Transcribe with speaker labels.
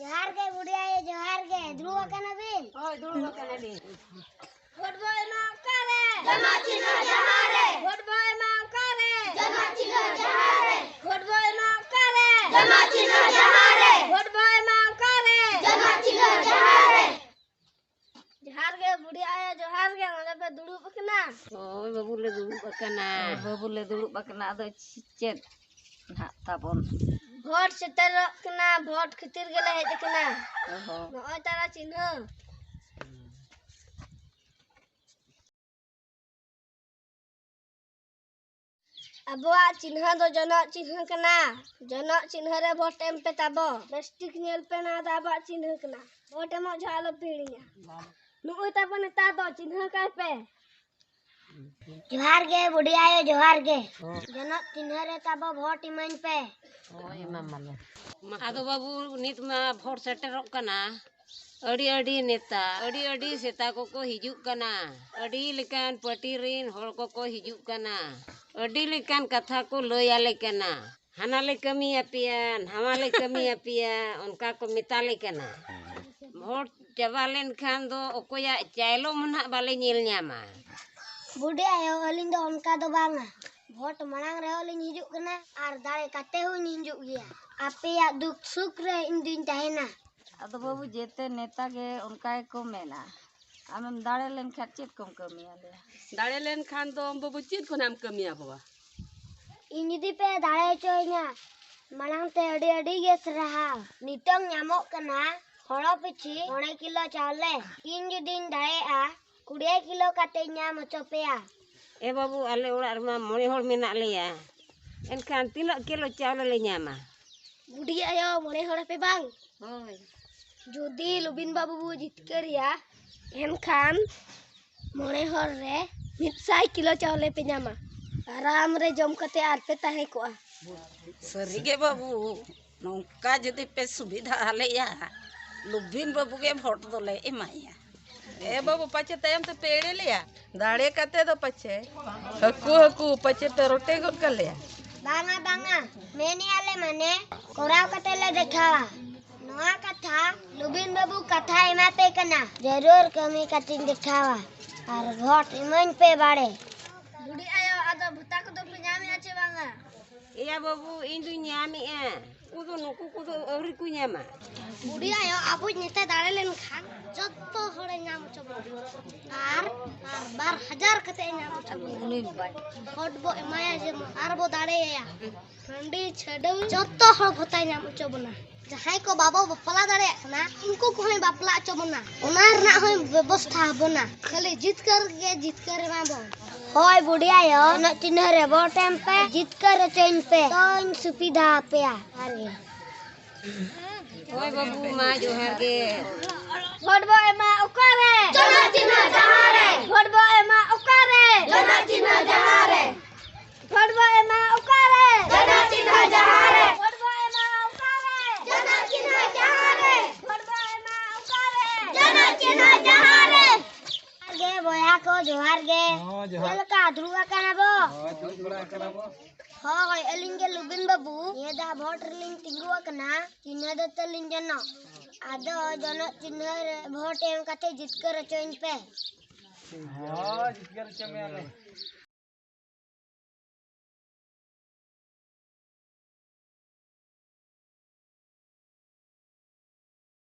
Speaker 1: जोहार के बुढ़िया ये जोहार के ध्रुव कना बिन
Speaker 2: ओय ध्रुव कना बिन
Speaker 1: वोट बॉय मा करे
Speaker 3: जमा चिन्ह जहारे
Speaker 1: वोट बॉय मा करे
Speaker 3: जमा चिन्ह जहारे
Speaker 1: वोट बॉय मा करे
Speaker 3: जमा चिन्ह जहारे
Speaker 1: वोट बॉय मा करे
Speaker 3: जमा चिन्ह जहारे
Speaker 1: जोहार के बुढ़िया ये जोहार के नले पे दुड़ुब कना
Speaker 2: ओय बाबू ले दुड़ुब बकना दो चेत ना ताबन
Speaker 1: वोट सेटर कना वोट खतिर गेले हे कना
Speaker 2: ओहो
Speaker 1: नय तारा चिन्ह अबवा चिन्ह दो जन चिन्ह कना जन चिन्ह रे वोट एम पे ताबो प्लास्टिक नेल पे ना दाबा चिन्ह कना वोट एम झालो पीड़िया नुई ताबो नेता दो चिन्ह काय पे जोहार के बुढ़िया ये जोहार के जन चिन्ह रे ताबो वोट इमन पे
Speaker 2: ओय मामाले आदो बाबू नित मा वोट सेटरक कना अड़ी अड़ी नेता अड़ी सेता को हिजुक कना अड़ी लेकान पार्टी रेन होड़ को हिजुक कना अड़ी लेकान कथा को लय आले कना हाना ले कमी अपिया नवा ले कमी अपिया उनका को मिताले कना वोट चाबा लेन खान दो ओकोया चाइलो मना बाले नेल न्यामा
Speaker 1: बुढ़िया यो अलिन दो उनका दो बांगा वोट मनांग रे अलिन हिजुक कना आर दाड़े काते हुई हिजुक गया आपेया दुख सुख रे इन दिन तहेना
Speaker 4: अदो बाबू जेते नेता के उनका को मेना आमेम दाड़े लेन खान चेत कम कमिया ले
Speaker 2: दाड़े लेन खान दो बाबू चेत को नाम कमिया बवा
Speaker 1: इन जुदी पे दाड़े चोइना मनांग ते अड़ी अड़ी गेस रहा नितंग ᱧᱟᱢᱚᱜ कना हड़ो पिछी 9 किलो चावले इन जुदीन दाड़े आ 20 किलो काते ᱧᱟᱢ चोपेया
Speaker 2: ए बाबू आले ओड़ा रमा मोने होड़ मेना लेया एनखान तीना किलो चावल ले ᱧामा
Speaker 1: बुढ़िया यो मोने हड़ पे बांग
Speaker 2: होय
Speaker 1: जुदी लुबिन बाबू बु जितकरिया एनखान मोने हड़ रे 100 किलो चावले पे ᱧामा आराम रे जम कते आर पे ताहे को
Speaker 4: सरीगे बाबू नौका जदि पे सुविधा आलेया लुबिन बाबू के वोट दोले एमाया
Speaker 5: ए बाबू पचे तयम तो पेड़े लिया दाड़े कते दो पचे हकू पचे पे रोटे गोल कर लिया
Speaker 1: बांगा बांगा मेनी आले मने कोराव कते ले देखावा नवा कथा लुबिन बाबू कथा एमाते कना जरूर कमी कटिन देखावा और वोट इमन पे बाड़े बुढ़ी आयो आदो भुता को तो ᱧᱟᱢᱮ आछे बांगा
Speaker 2: एया बाबू इन दु ᱧᱟᱢे ए कुदो नुकु कुदो अवरी कु ᱧामा
Speaker 1: बुढ़ी आयो आबु नेता दाड़े लेन खान जत्तो हड़े ᱧाम चबो आर 12,000 कते ᱧाम चबो
Speaker 4: उनी बाय
Speaker 1: वोट बो एमाया जे आर बो दाड़े या ठंडी छडो जत्तो हड़ भुता ᱧाम चबोना जहां को बाबो बपला दाड़े ना उनको को है बापला चबोना ओनार ना होय व्यवस्था हबोना खाली जीत कर माबो होय बुढ़िया यो न चिन्ह रे वोट एम पे जीत कर चैन पे तो इन सुविधा पे अरे
Speaker 2: ओय बाबू मा जोहार के
Speaker 1: वोट बो एमा ओकारे
Speaker 3: जमा चिन्ह जहारे
Speaker 1: वोट बो एमा ओकारे
Speaker 3: जमा चिन्ह जहारे
Speaker 1: वोट बो एमा ओकारे
Speaker 3: जमा चिन्ह जहारे
Speaker 1: वोट बो एमा ओकारे
Speaker 3: जमा चिन्ह जहारे
Speaker 1: वोट बो एमा ओकारे
Speaker 3: जमा चिन्ह जहारे
Speaker 1: गे बोया को जोहार गे चल का ध्रुवा कनाबो होय अलिंगे लुबिन बाबू ये दा वोट लिंग तिंगुआ कना चिन्ह द तलिन जनो आदो जनो चिन्ह रे वोट एम कते जित कर चोइन पे
Speaker 5: हां जिगर चमे आले